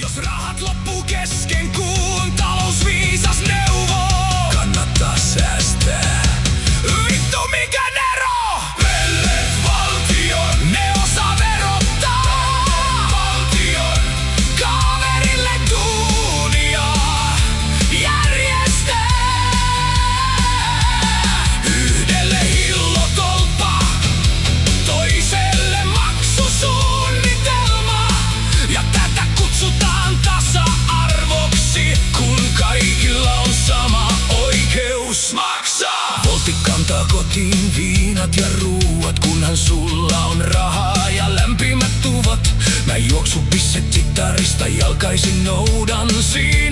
Jos rahat loppuu kesken kuun, talousviisas neuvoo. Kannattaa säästää. Vittu mikä nero! Pellet valtion, ne osaa verottaa. Valtion, kaverille duunia järjestää. Yhdelle hillotolppa, toiselle maksusuunnitelma. Ja tätä kutsutaan tasa-arvoksi, kun kaikilla on sama oikeus maksaa. Voltti kantaa kotiin viinat ja ruuat, kunhan sulla on rahaa ja lämpimät tuvat. Mä juoksun bisset sittarista, jalkaisin noudan siinä.